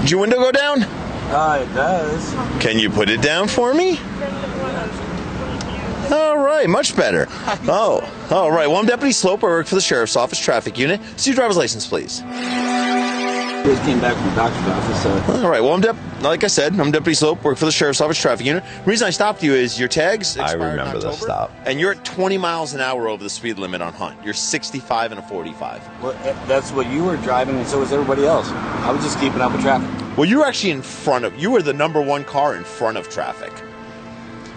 Did your window go down? It does. Can you put it down for me? All right, much better. Oh, all right. Well, I'm Deputy Sloup. I work for the Sheriff's Office Traffic Unit. See your driver's license, please. Just came back from the doctor's office, so... All right. Well, like I said, I'm Deputy Sloup. Work for the Sheriff's Office Traffic Unit. The reason I stopped you is your tags expired I remember in October, the stop. and you're at 20 miles an hour over the speed limit on Hunt. You're 65 and a 45. Well, that's what you were driving, and so was everybody else. I was just keeping up with traffic. Well, you were actually you were the #1 car in front of traffic.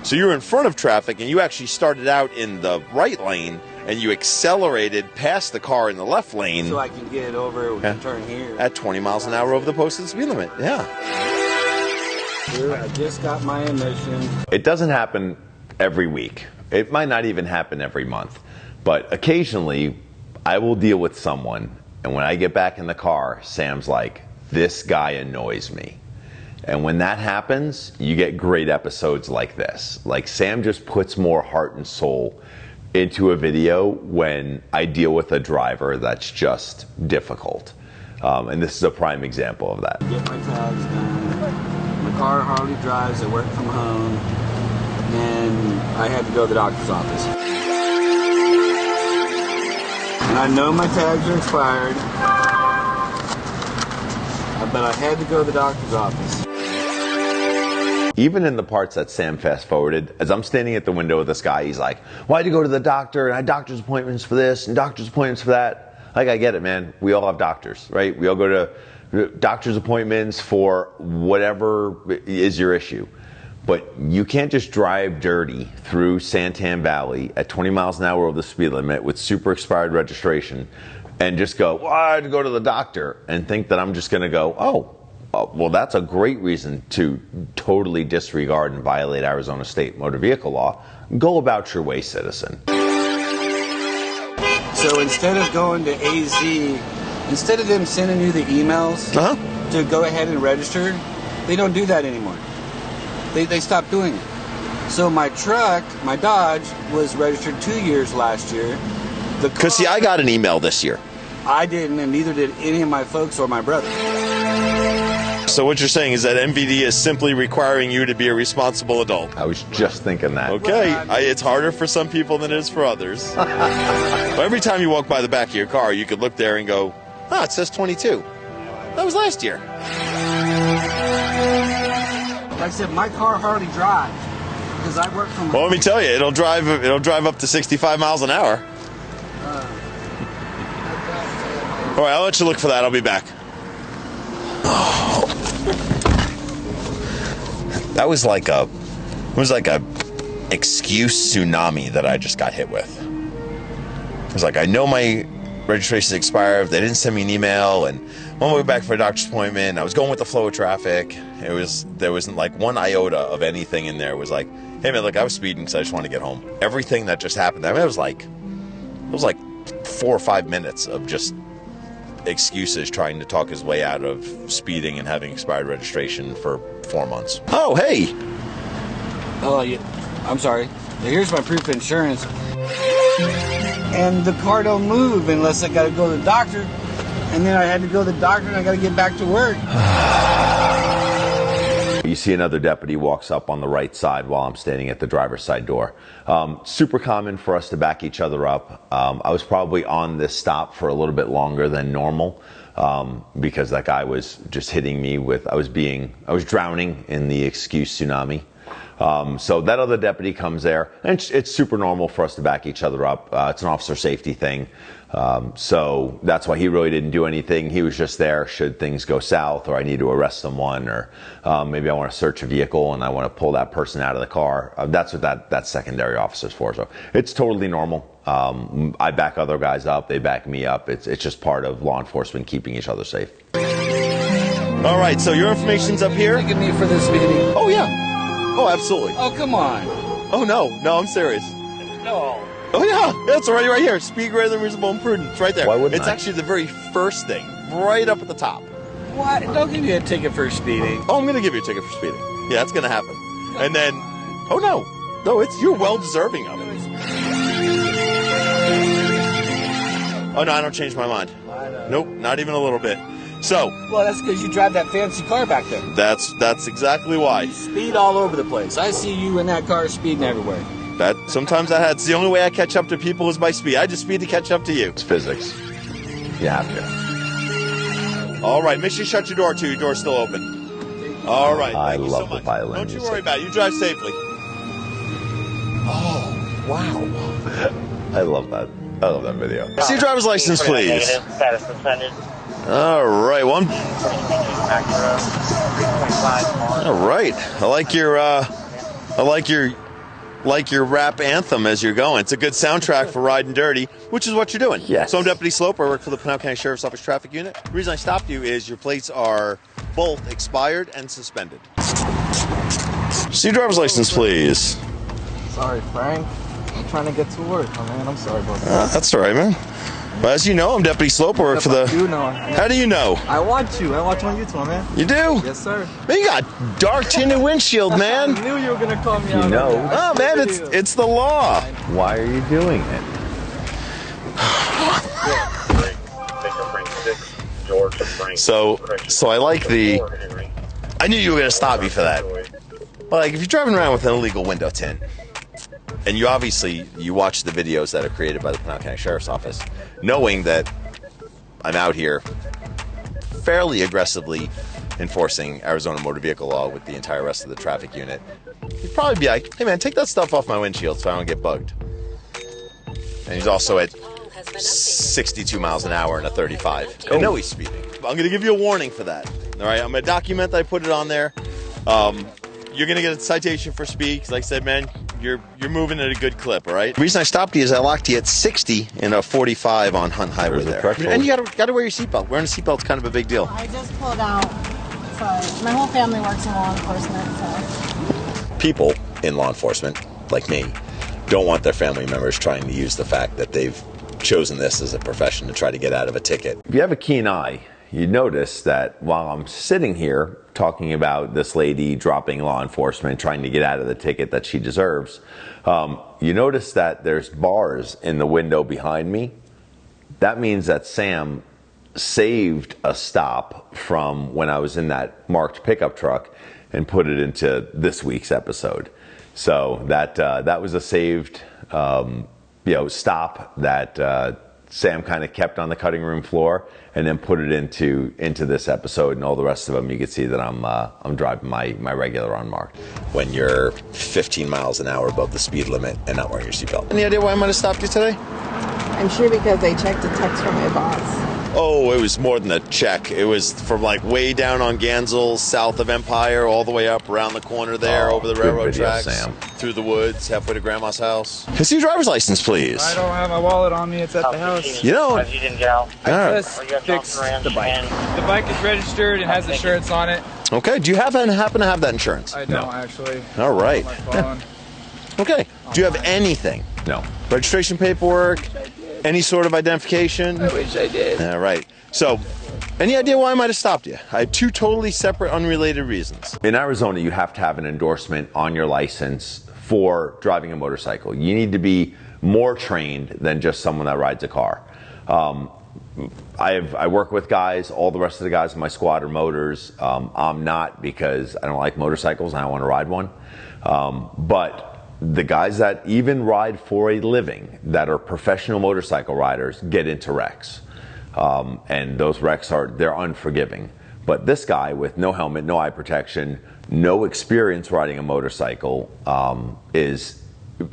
So you were in front of traffic, and you actually started out in the right lane, and you accelerated past the car in the left lane. So I can get over and turn here. At 20 miles an hour over the posted speed limit, yeah. Here, I just got my emission. It doesn't happen every week. It might not even happen every month. But occasionally, I will deal with someone, and when I get back in the car, Sam's like, this guy annoys me. And when that happens, you get great episodes like this. Like, Sam just puts more heart and soul into a video when I deal with a driver that's just difficult. And this is a prime example of that. Get my tags done. My car hardly drives. I work from home. And I had to go to the doctor's office. And I know my tags are expired. But I had to go to the doctor's office. Even in the parts that Sam fast forwarded, as I'm standing at the window with this guy, he's like, well, I had to go to the doctor, and I had doctor's appointments for this, and doctor's appointments for that. Like, I get it, man. We all have doctors, right? We all go to doctor's appointments for whatever is your issue. But you can't just drive dirty through Santan Valley at 20 miles an hour over the speed limit with super expired registration and just go, well, I had to go to the doctor, and think that I'm just going to go, oh, well, that's a great reason to totally disregard and violate Arizona state motor vehicle law. Go about your way, citizen. So instead of going to AZ, instead of them sending you the emails to go ahead and register, they don't do that anymore. They stopped doing it. So my truck, my Dodge, was registered 2 years last year. Because, see, I got an email this year. I didn't, and neither did any of my folks or my brother. So what you're saying is that MVD is simply requiring you to be a responsible adult. I was just thinking that. Okay, it's harder for some people than it is for others. But every time you walk by the back of your car, you could look there and go, it says 22. That was last year. Like I said, my car hardly drives because I work from home. Well, let me tell you, it'll drive up to 65 miles an hour. All right, I'll let you look for that. I'll be back. Oh. That was like a excuse tsunami that I just got hit with. It was like, I know my registration expired. They didn't send me an email, and when we went back for a doctor's appointment, I was going with the flow of traffic. There wasn't like one iota of anything in there. It was like, hey man, look, I was speeding because I just wanted to get home. Everything that just happened, I mean, it was like 4 or 5 minutes of just excuses trying to talk his way out of speeding and having expired registration for 4 months. Oh, hey. Oh, yeah. I'm sorry. Here's my proof of insurance. And the car don't move unless I got to go to the doctor. And then I had to go to the doctor and I got to get back to work. You see another deputy walks up on the right side while I'm standing at the driver's side door. Super common for us to back each other up. I was probably on this stop for a little bit longer than normal because that guy was just hitting me with, I was drowning in the excuse tsunami. So that other deputy comes there, and it's super normal for us to back each other up. It's an officer safety thing. So that's why he really didn't do anything. He was just there should things go south, or I need to arrest someone, or maybe I want to search a vehicle and I want to pull that person out of the car. That's what that secondary officer's for. So it's totally normal. I back other guys up. They back me up. It's just part of law enforcement keeping each other safe. All right, so your information's up here. Taking me for this meeting. Oh, yeah. Oh, absolutely. Oh, come on. Oh, no, I'm serious. No. Oh, yeah, it's already right here. Speed greater than reasonable and prudent. It's right there. Why wouldn't It's actually the very first thing, right up at the top. What? Don't give me a ticket for speeding. Oh, I'm going to give you a ticket for speeding. Yeah, that's going to happen. And then, oh, no, you're well deserving of it. Oh, no, I don't change my mind. Nope, not even a little bit. So. Well, that's because you drive that fancy car back there. That's exactly why. You speed all over the place. I see you in that car speeding everywhere. It's the only way I catch up to people is by speed. I just speed to catch up to you. It's physics. You have to. All right, make sure you shut your door too. Your door's still open. All right. I thank love you so the much. violin Don't you music. worry about it. You drive safely. Oh, wow. I love that. I love that video. See your driver's license, please. Status suspended. All right. Well, all right. I like your rap anthem as you're going. It's a good soundtrack for riding dirty, which is what you're doing. Yes. So I'm Deputy Sloup. I work for the Pinal County Sheriff's Office Traffic Unit. The reason I stopped you is your plates are both expired and suspended. See your driver's license, please. Sorry, Frank. I'm trying to get to work, man. I'm sorry about that. That's all right, man. Well, as you know, I'm Deputy Sloup. I work for the... You know. How do you know? I watch you. I watch on YouTube, man. You do? Yes, sir. Man, you got dark tinted windshield, man. I knew you were going to call me out. know. On that. Oh, man, it's the law. Why are you doing it? So I like the... I knew you were going to stop me for that. Like, if you're driving around with an illegal window tint, and you watch the videos that are created by the Pinal County Sheriff's Office, knowing that I'm out here fairly aggressively enforcing Arizona motor vehicle law with the entire rest of the traffic unit, you'd probably be like, hey man, take that stuff off my windshield so I don't get bugged. And he's also at 62 miles an hour in a 35. I know he's speeding. I'm going to give you a warning for that. All right, I'm going to document that I put it on there. You're going to get a citation for speed, because like I said, man, you're moving at a good clip, all right? The reason I stopped you is I locked you at 60 in a 45 on Hunt Highway there. And you got to wear your seatbelt. Wearing a seatbelt's kind of a big deal. I just pulled out. So my whole family works in law enforcement, so. People in law enforcement, like me, don't want their family members trying to use the fact that they've chosen this as a profession to try to get out of a ticket. If you have a keen eye, you notice that while I'm sitting here talking about this lady dropping law enforcement, trying to get out of the ticket that she deserves, you notice that there's bars in the window behind me. That means that Sam saved a stop from when I was in that marked pickup truck and put it into this week's episode. So that was a saved stop that Sam kind of kept on the cutting room floor and then put it into this episode, and all the rest of them you can see that I'm driving my regular unmarked. When you're 15 miles an hour above the speed limit and not wearing your seatbelt. Any idea why I might have stopped you today? I'm sure because they checked a text from my boss. Oh, it was more than a check. It was from like way down on Gansel, south of Empire, all the way up around the corner there, over the railroad video, tracks, Sam. through the woods, halfway to Grandma's house. Can I see your driver's license, please? I don't have my wallet on me. It's at the house. You know, You didn't get out. I just fixed the bike. The bike is registered and has insurance on it. okay. Do you happen to have that insurance? I don't actually. All right. My phone. Okay. Do you have anything? No. Registration paperwork? Any sort of identification? I wish I did. All right. So, any idea why I might have stopped you? I had two totally separate, unrelated reasons. In Arizona, you have to have an endorsement on your license for driving a motorcycle. You need to be more trained than just someone that rides a car. I work with guys. All the rest of the guys in my squad are motors. I'm not, because I don't like motorcycles and I don't want to ride one. But the guys that even ride for a living, that are professional motorcycle riders, get into wrecks. And those wrecks they're unforgiving. But this guy with no helmet, no eye protection, no experience riding a motorcycle, is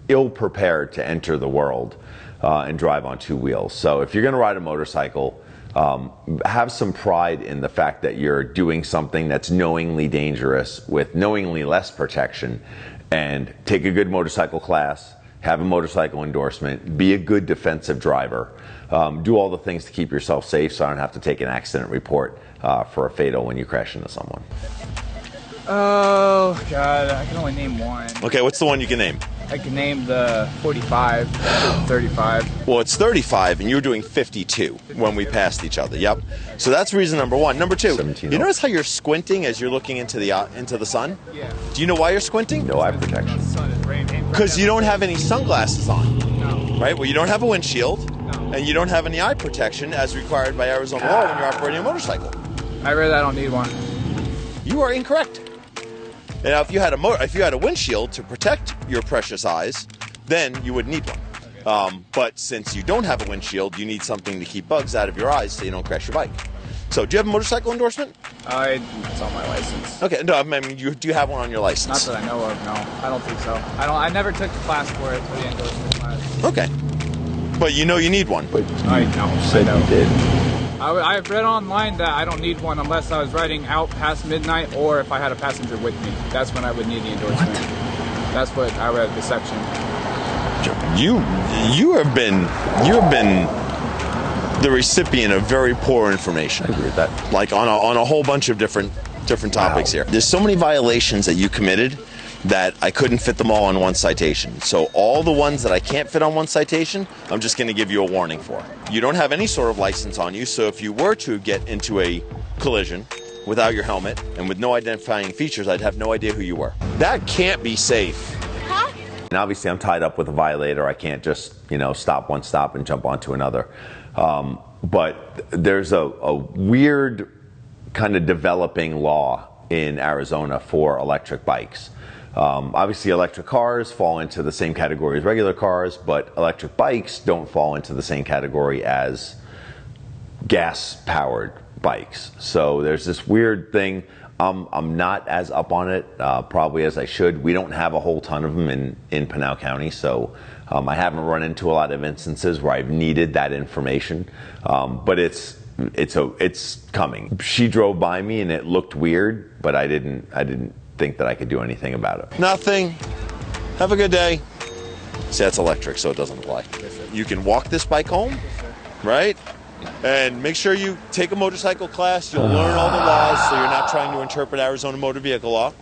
ill prepared to enter the world and drive on two wheels. So if you're going to ride a motorcycle, have some pride in the fact that you're doing something that's knowingly dangerous with knowingly less protection, and take a good motorcycle class, have a motorcycle endorsement, be a good defensive driver, do all the things to keep yourself safe so I don't have to take an accident report for a fatal when you crash into someone. Oh, God. I can only name one. Okay, what's the one you can name? I can name the 45, 35. Well, it's 35, and you were doing 52 when we passed each other. Yep. So that's reason number one. Number two, 17. You notice how you're squinting as you're looking into the sun? Yeah. Do you know why you're squinting? No eye protection. The sun is raining. Because you don't have any sunglasses on, No. right? Well, you don't have a windshield, No. and you don't have any eye protection as required by Arizona law when you're operating a motorcycle. I really don't need one. You are incorrect. Now, if you had a windshield to protect your precious eyes, then you would need one. But since you don't have a windshield, you need something to keep bugs out of your eyes so you don't crash your bike. So, do you have a motorcycle endorsement? It's on my license. Okay, no, I mean, do you have one on your license? Not that I know of, no. I don't think so. I never took the class for it, for the endorsement class. Okay. But you know you need one. But I know. said you did. I've read online that I don't need one unless I was riding out past midnight or if I had a passenger with me. That's when I would need the endorsement. What? That's what I read the section. You have been the recipient of very poor information. I agree with that. Like on a whole bunch of different topics here. There's so many violations that you committed that I couldn't fit them all in one citation. So all the ones that I can't fit on one citation, I'm just going to give you a warning for. You don't have any sort of license on you, so if you were to get into a collision without your helmet and with no identifying features, I'd have no idea who you were. That can't be safe. And obviously I'm tied up with a violator. I can't just, stop one stop and jump onto another. But there's a weird kind of developing law in Arizona for electric bikes. Obviously electric cars fall into the same category as regular cars, but electric bikes don't fall into the same category as gas-powered bikes. So there's this weird thing. I'm not as up on it probably as I should. We don't have a whole ton of them in Pinal County, so I haven't run into a lot of instances where I've needed that information. But it's coming. She drove by me and it looked weird, but I didn't think that I could do anything about it. Nothing. Have a good day. See, that's electric, so it doesn't apply. You can walk this bike home, right? And make sure you take a motorcycle class. You'll learn all the laws, so you're not trying to interpret Arizona motor vehicle law.